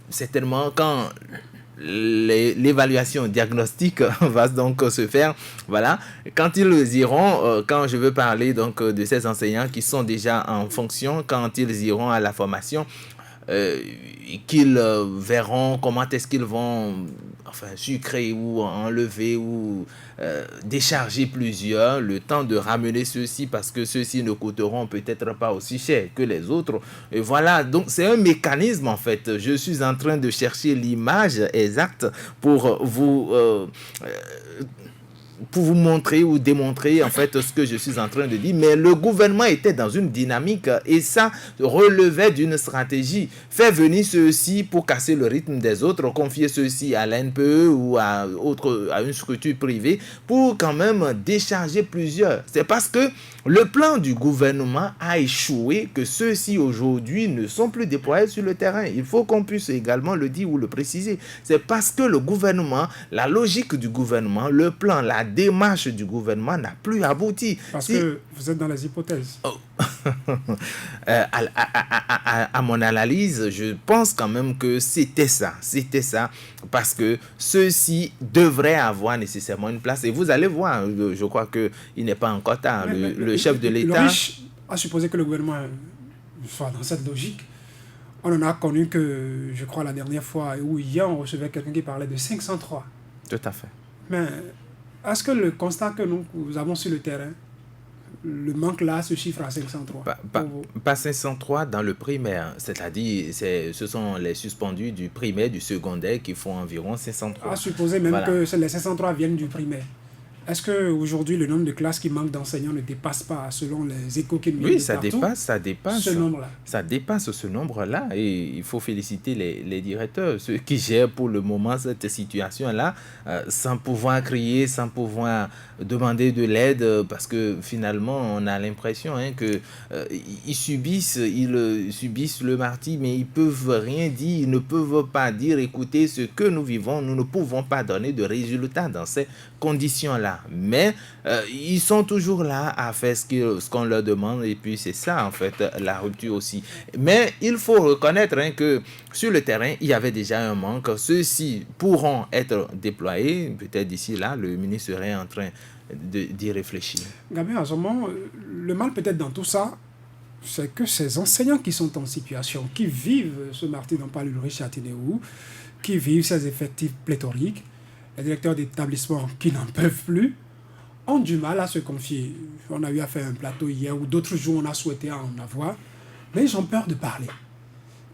Speaker 3: certainement quand l'évaluation diagnostique va donc se faire, voilà, quand ils iront, quand je veux parler donc de ces enseignants qui sont déjà en fonction, quand ils iront à la formation, qu'ils verront comment est-ce qu'ils vont sucrer ou enlever ou décharger plusieurs, le temps de ramener ceux-ci parce que ceux-ci ne coûteront peut-être pas aussi cher que les autres. Et voilà, donc c'est un mécanisme en fait. Je suis en train de chercher l'image exacte pour vous montrer ou démontrer en fait ce que je suis en train de dire, mais le gouvernement était dans une dynamique et ça relevait d'une stratégie. Faire venir ceux-ci pour casser le rythme des autres, confier ceux-ci à l'NPE ou à une structure privée pour quand même décharger plusieurs. C'est parce que le plan du gouvernement a échoué que ceux-ci aujourd'hui ne sont plus déployés sur le terrain. Il faut qu'on puisse également le dire ou le préciser. C'est parce que le gouvernement, la logique du gouvernement, le plan, la démarche du gouvernement n'a plus abouti.
Speaker 1: Parce que vous êtes dans les hypothèses.
Speaker 3: À mon analyse, je pense quand même que c'était ça, parce que ceux-ci devraient avoir nécessairement une place. Et vous allez voir, je crois qu'il n'est pas encore tard. Le chef de l'État...
Speaker 1: Le riche a supposé que le gouvernement soit dans cette logique. On en a connu que, je crois, la dernière fois, ou hier, on recevait quelqu'un qui parlait de 503.
Speaker 3: Tout à fait.
Speaker 1: Mais est-ce que le constat que nous avons sur le terrain, le manque là se chiffre à 503?
Speaker 3: Pas 503 dans le primaire, c'est-à-dire ce sont les suspendus du primaire, du secondaire qui font environ 503.
Speaker 1: À supposer même que les 503 viennent du primaire. Est-ce qu'aujourd'hui, le nombre de classes qui manquent d'enseignants ne dépasse pas, selon les échos qui nous viennent de partout,
Speaker 3: ça dépasse
Speaker 1: ce nombre-là?
Speaker 3: Ça dépasse ce nombre-là et il faut féliciter les directeurs, ceux qui gèrent pour le moment cette situation-là, sans pouvoir crier, sans pouvoir demander de l'aide, parce que finalement, on a l'impression que ils subissent le martyre, mais ils peuvent rien dire, ils ne peuvent pas dire, écoutez, ce que nous vivons, nous ne pouvons pas donner de résultats dans ces conditions-là. Mais ils sont toujours là à faire ce qu'on leur demande et puis c'est ça en fait la rupture aussi. Mais il faut reconnaître que sur le terrain il y avait déjà un manque. Ceux-ci pourront être déployés, peut-être d'ici là le ministre serait en train d'y réfléchir.
Speaker 1: Gabriel Azomo, le mal peut-être dans tout ça, c'est que ces enseignants qui sont en situation, qui vivent ce martyre dont parle Ulrich Chateauneuf, qui vivent ces effectifs pléthoriques, les directeurs d'établissements qui n'en peuvent plus, ont du mal à se confier. On a eu à faire un plateau hier ou d'autres jours on a souhaité en avoir, mais ils ont peur de parler.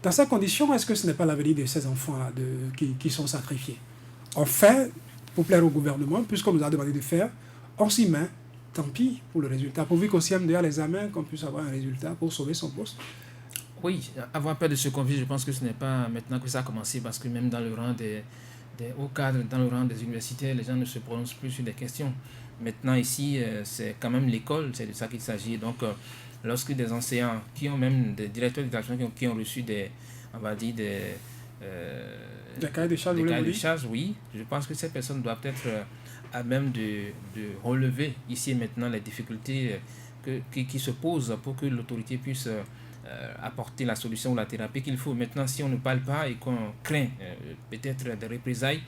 Speaker 1: Dans ces conditions, est-ce que ce n'est pas l'avenir de ces enfants-là qui sont sacrifiés? On fait pour plaire au gouvernement, puisqu'on nous a demandé de faire, on s'y met, tant pis pour le résultat. Pourvu qu'au CM de l'examen, qu'on puisse avoir un résultat pour sauver son poste.
Speaker 4: Oui, avoir peur de se confier, je pense que ce n'est pas maintenant que ça a commencé, parce que même dans le rang des hauts cadres, dans le rang des universitaires, les gens ne se prononcent plus sur des questions. Maintenant, ici, c'est quand même l'école, c'est de ça qu'il s'agit. Donc, lorsque des enseignants qui ont même des directeurs d'établissement qui ont reçu des
Speaker 1: cahiers de charges,
Speaker 4: oui, je pense que ces personnes doivent être à même de relever ici et maintenant les difficultés qui se posent pour que l'autorité puisse apporter la solution ou la thérapie qu'il faut. Maintenant, si on ne parle pas et qu'on craint peut-être des représailles,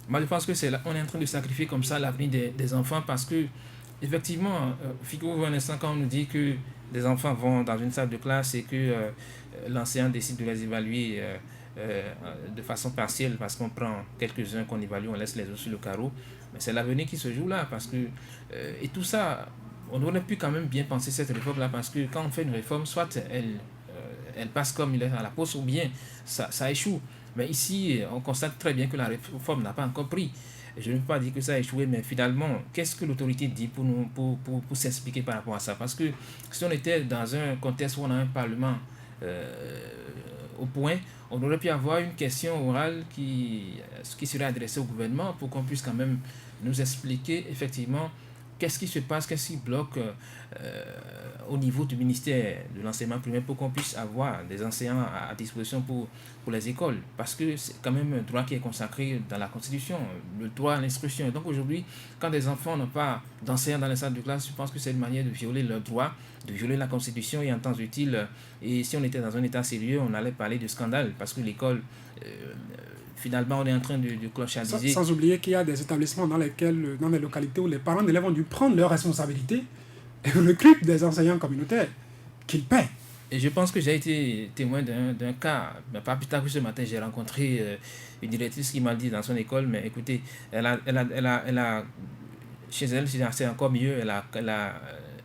Speaker 4: moi je pense que on est en train de sacrifier comme ça l'avenir des enfants, parce que effectivement, figurez-vous un instant quand on nous dit que des enfants vont dans une salle de classe et que l'enseignant décide de les évaluer de façon partielle parce qu'on prend quelques-uns qu'on évalue, on laisse les autres sur le carreau, mais c'est l'avenir qui se joue là, parce que et tout ça, on aurait pu quand même bien penser cette réforme-là, parce que quand on fait une réforme, soit elle passe comme il est à la poste, ou bien ça échoue. Mais ici, on constate très bien que la réforme n'a pas encore pris. Je ne veux pas dire que ça a échoué, mais finalement, qu'est-ce que l'autorité dit pour s'expliquer par rapport à ça? Parce que si on était dans un contexte où on a un parlement au point, on aurait pu avoir une question orale qui serait adressée au gouvernement pour qu'on puisse quand même nous expliquer effectivement qu'est-ce qui se passe, qu'est-ce qui bloque au niveau du ministère de l'enseignement primaire pour qu'on puisse avoir des enseignants à disposition pour les écoles. Parce que c'est quand même un droit qui est consacré dans la Constitution, le droit à l'instruction. Et donc aujourd'hui, quand des enfants n'ont pas d'enseignants dans les salles de classe, je pense que c'est une manière de violer leurs droits, de violer la Constitution et en temps utile. Et si on était dans un état sérieux, on allait parler de scandale parce que l'école... finalement, on est en train de clochardiser.
Speaker 1: Sans oublier qu'il y a des établissements dans les localités où les parents d'élèves ont dû prendre leurs responsabilités et recrutent des enseignants communautaires qu'ils paient.
Speaker 4: Et je pense que j'ai été témoin d'un cas. Mais pas plus tard que ce matin, j'ai rencontré une directrice qui m'a dit dans son école, mais écoutez, elle a chez elle, c'est encore mieux, elle a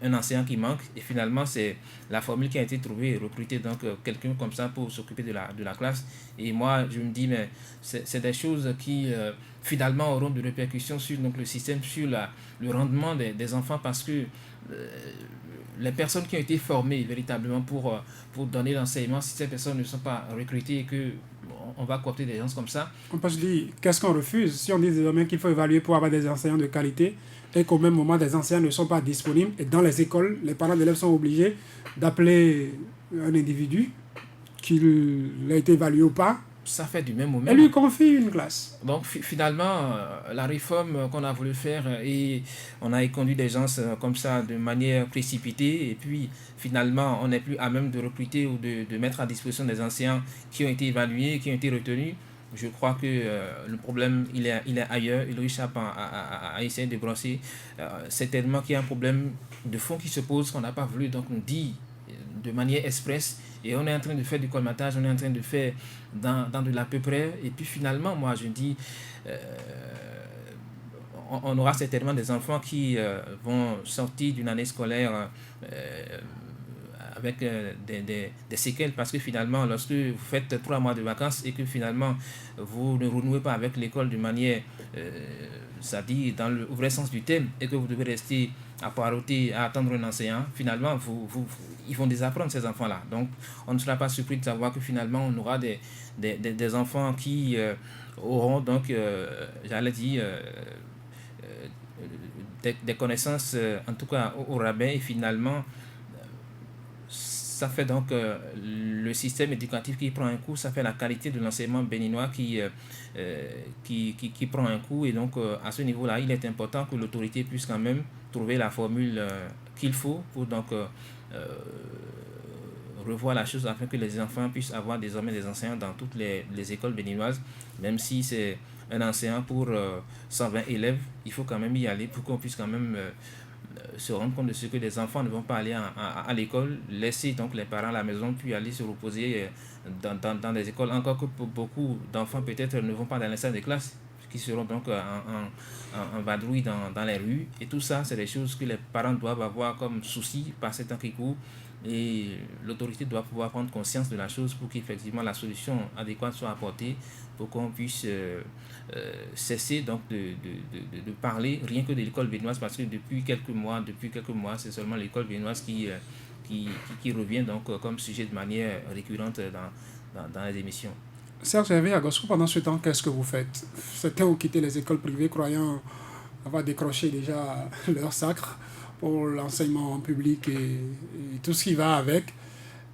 Speaker 4: un enseignant qui manque et finalement c'est la formule qui a été trouvée et recruter donc quelqu'un comme ça pour s'occuper de la classe. Et moi je me dis mais c'est des choses qui finalement auront de répercussions sur donc, le système, sur le rendement des enfants parce que les personnes qui ont été formées véritablement pour donner l'enseignement, si ces personnes ne sont pas recrutées et que on va coopter des gens comme ça.
Speaker 1: On peut se dire, qu'est-ce qu'on refuse? Si on dit désormais qu'il faut évaluer pour avoir des enseignants de qualité et qu'au même moment, des enseignants ne sont pas disponibles et dans les écoles, les parents d'élèves sont obligés d'appeler un individu qu'il a été évalué ou pas.
Speaker 4: Ça fait du même au même.
Speaker 1: Elle lui confie une classe.
Speaker 4: Donc finalement, la réforme qu'on a voulu faire, et on a conduit des gens comme ça de manière précipitée, et puis finalement, on n'est plus à même de recruter ou de mettre à disposition des enseignants qui ont été évalués, qui ont été retenus. Je crois que le problème, il est ailleurs. Il échappe à essayer de brosser. C'est tellement qu'il y a un problème de fond qui se pose qu'on n'a pas voulu donc nous dire de manière expresse. Et on est en train de faire du colmatage, on est en train de faire dans de l'à peu près. Et puis finalement, moi je dis, on aura certainement des enfants qui vont sortir d'une année scolaire avec des séquelles parce que finalement, lorsque vous faites 3 mois de vacances et que finalement vous ne renouez pas avec l'école de manière, c'est-à-dire dans le vrai sens du terme, et que vous devez rester à poireauter, à attendre un enseignant, finalement, ils vont désapprendre ces enfants-là. Donc, on ne sera pas surpris de savoir que finalement, on aura des enfants qui auront donc, j'allais dire, des connaissances, en tout cas au rabais, et finalement, ça fait donc le système éducatif qui prend un coup, ça fait la qualité de l'enseignement béninois qui prend un coup. Et donc, à ce niveau-là, il est important que l'autorité puisse quand même trouver la formule qu'il faut pour donc revoir la chose afin que les enfants puissent avoir désormais des enseignants dans toutes les écoles béninoises, même si c'est un enseignant pour 120 élèves, il faut quand même y aller pour qu'on puisse quand même se rendre compte de ce que les enfants ne vont pas aller à l'école, laisser donc les parents à la maison puis aller se reposer dans des écoles, encore que pour beaucoup d'enfants peut-être ne vont pas dans les salles de classe, qui seront donc en vadrouille dans les rues. Et tout ça, c'est des choses que les parents doivent avoir comme souci par ces temps qui courent. Et l'autorité doit pouvoir prendre conscience de la chose pour qu'effectivement la solution adéquate soit apportée pour qu'on puisse cesser donc de parler rien que de l'école béninoise, parce que depuis quelques mois, c'est seulement l'école béninoise qui revient donc comme sujet de manière récurrente dans les émissions.
Speaker 1: Serge Hervé Agosco, pendant ce temps, qu'est-ce que vous faites? Certains ont quitté les écoles privées croyant avoir décroché déjà leur sacre pour l'enseignement public et tout ce qui va avec.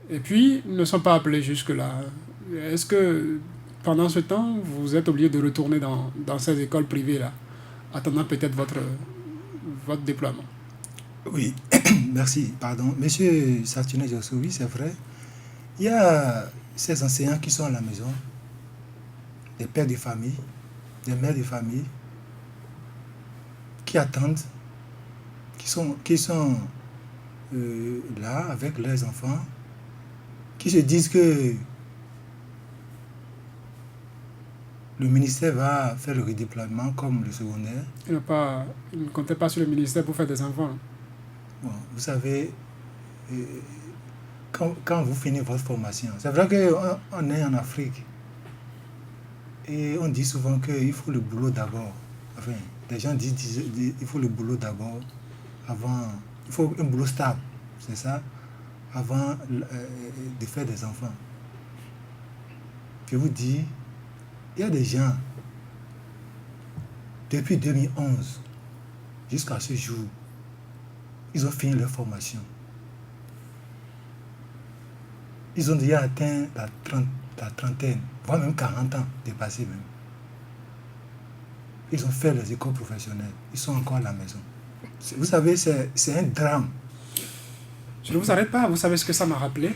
Speaker 1: Et puis, ils ne sont pas appelés jusque-là. Est-ce que, pendant ce temps, vous êtes obligé de retourner dans ces écoles privées-là, attendant peut-être votre déploiement?
Speaker 2: Oui, merci, pardon. Monsieur Sartuné Jossovi, c'est vrai. Il y a ces enseignants qui sont à la maison, des pères de famille, des mères de famille, qui attendent, qui sont là avec leurs enfants, qui se disent que le ministère va faire le redéploiement comme le secondaire.
Speaker 1: Ils ne comptaient pas sur le ministère pour faire des enfants.
Speaker 2: Bon, vous savez, quand vous finissez votre formation, c'est vrai qu'on est en Afrique et on dit souvent qu'il faut le boulot d'abord enfin, des gens disent il faut le boulot d'abord, il faut un boulot stable, c'est ça, avant de faire des enfants. Je vous dis, il y a des gens, depuis 2011 jusqu'à ce jour, ils ont fini leur formation. Ils ont déjà atteint la trentaine, voire même 40 ans, dépassé même. Ils ont fait les écoles professionnelles. Ils sont encore à la maison. Vous savez, c'est un drame.
Speaker 1: Je ne vous arrête pas, vous savez ce que ça m'a rappelé.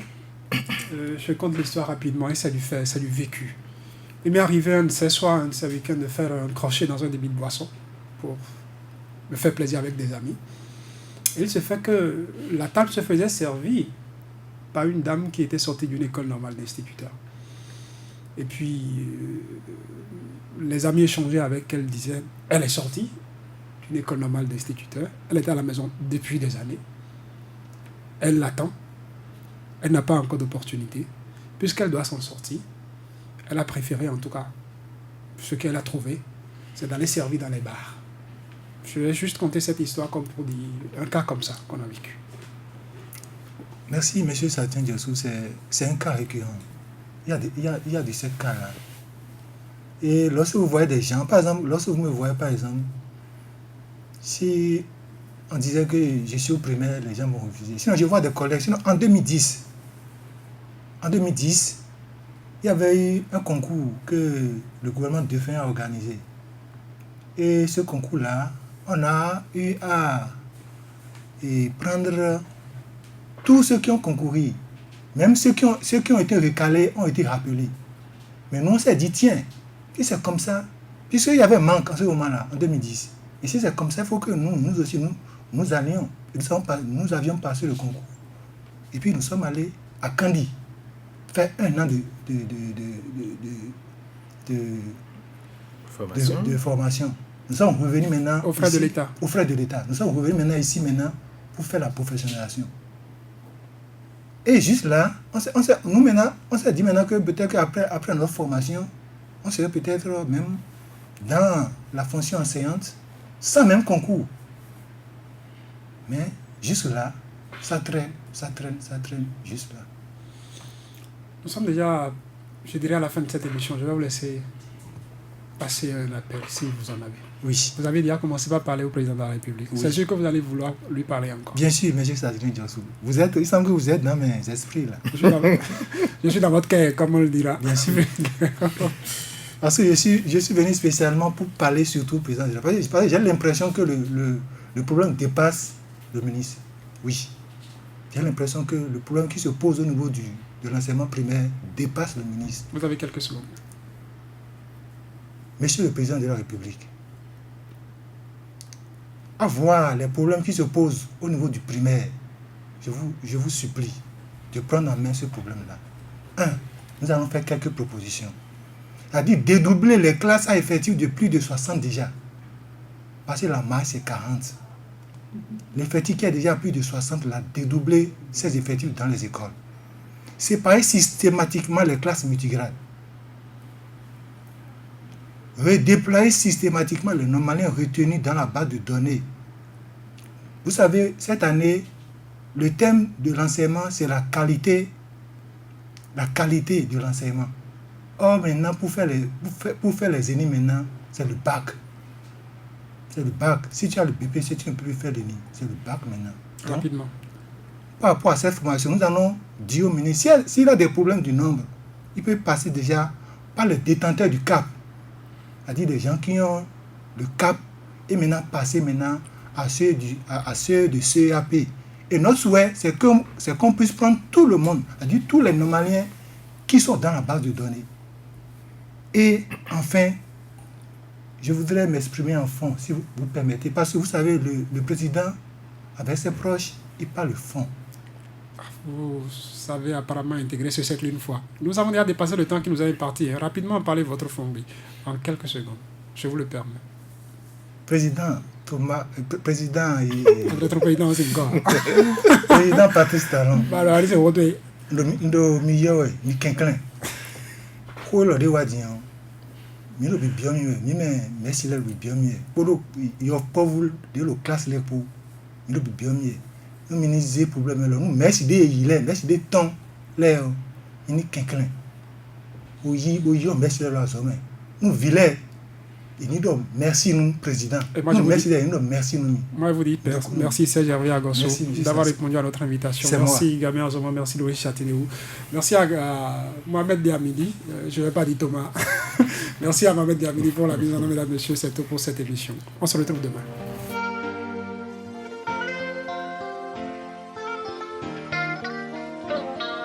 Speaker 1: Je compte l'histoire rapidement et ça lui vécu. Il m'est arrivé un de ces soirs, un de ces week-ends, de faire un crochet dans un débit de boisson pour me faire plaisir avec des amis. Et il se fait que la table se faisait servir par une dame qui était sortie d'une école normale d'instituteur. Et puis, les amis échangeaient avec elle, disaient, elle est sortie d'une école normale d'instituteur, elle était à la maison depuis des années, elle l'attend, elle n'a pas encore d'opportunité, puisqu'elle doit s'en sortir, elle a préféré en tout cas, ce qu'elle a trouvé, c'est d'aller servir dans les bars. Je vais juste compter cette histoire comme pour dire, un cas comme ça qu'on a vécu.
Speaker 2: Merci, M. Satien Diassou, c'est un cas récurrent. Il y a de ces cas-là. Et lorsque vous voyez des gens, par exemple, lorsque vous me voyez, par exemple, si on disait que je suis au primaire, les gens vont refuser. Sinon, je vois des collègues. Sinon, en 2010, il y avait eu un concours que le gouvernement défunt a organisé. Et ce concours-là, on a eu à prendre tous ceux qui ont concouru. Même ceux qui ont été recalés ont été rappelés. Mais nous, on s'est dit, tiens, si c'est comme ça, puisqu'il y avait un manque en ce moment-là, en 2010, et si c'est comme ça, il faut que nous aussi, nous allions. Nous avions passé le concours. Et puis, nous sommes allés à Kandi, faire un an de formation. Nous sommes revenus maintenant...
Speaker 1: Aux frais de l'État.
Speaker 2: Aux frais de l'État. Nous sommes revenus ici pour faire la professionnalisation. Et juste là, on s'est dit maintenant que peut-être qu'après notre formation, on serait peut-être même dans la fonction enseignante, sans même concours. Mais juste là, ça traîne, juste là.
Speaker 1: Nous sommes déjà, je dirais, à la fin de cette émission. Je vais vous laisser passer un appel, si vous en avez.
Speaker 2: Oui.
Speaker 1: Vous avez déjà commencé par parler au président de la République. Oui. C'est sûr que vous allez vouloir lui parler encore.
Speaker 2: Bien sûr, M. Sadrine Diassou. Il semble que vous êtes dans mes esprits, là.
Speaker 1: Je suis dans votre cœur, comme on le dira.
Speaker 2: Bien sûr. Parce que je suis venu spécialement pour parler surtout au président de la République. Parce que j'ai l'impression que le problème dépasse le ministre. Oui. J'ai l'impression que le problème qui se pose au niveau de l'enseignement primaire dépasse le ministre.
Speaker 1: Vous avez quelques secondes.
Speaker 2: Monsieur le président de la République, à voir les problèmes qui se posent au niveau du primaire, je vous supplie de prendre en main ce problème-là. Nous allons faire quelques propositions. C'est-à-dire dédoubler les classes à effectifs de plus de 60 déjà. Parce que la masse c'est 40. L'effectif qui est déjà plus de 60, là, dédoubler ces effectifs dans les écoles. Séparer systématiquement les classes multigrades. Redéployer systématiquement les normaliens retenus dans la base de données. Vous savez, cette année, le thème de l'enseignement, c'est la qualité de l'enseignement. Or, maintenant, pour faire les ENI, maintenant, c'est le bac. C'est le bac. Si tu as le BPC, tu ne peux plus faire l'ENI. C'est le bac maintenant.
Speaker 1: Rapidement.
Speaker 2: Par rapport à cette formation, nous allons dire au ministre, s'il a des problèmes du nombre, il peut passer déjà par le détenteur du CAP. C'est-à-dire des gens qui ont le CAP et maintenant passer maintenant à ceux de CEAP. Et notre souhait, c'est qu'on puisse prendre tout le monde, c'est-à-dire tous les normaliens qui sont dans la base de données. Et enfin, je voudrais m'exprimer en fond, si vous permettez, parce que vous savez, le président, avec ses proches, il parle fond.
Speaker 1: Vous savez apparemment intégrer ce cercle une fois. Nous avons déjà dépassé le temps qui nous est imparti. Rapidement, parlez votre fond, en quelques secondes. Je vous le permets.
Speaker 2: Président
Speaker 1: Notre président aussi encore.
Speaker 2: Président Patrice Talon.
Speaker 1: Alors, allez, c'est votre.
Speaker 2: Le milieu, ni quelqu'un. Quoi le dire, Milo bi bien mieux, mais merci là bi bien mieux. Pour yo pauvre de lo classe les pour milo bi bien mieux. Nous minimiser problème là, nous merci de il merci de temps là, ni quelqu'un. Oyi merci là ça mais nous vilain. Et nous donc merci nous président. Nous merci nous merci nous.
Speaker 1: Moi je vous dis merci Serge Hervé Agosso d'avoir répondu à notre invitation. Merci Gamien Azoma, merci Louis Château. Merci à Mohamed Diamidi, je ne vais pas dire Thomas. Merci à Mohamed Diamidi pour la mise en œuvre, mesdames et messieurs, c'est tout pour cette émission. On se retrouve demain.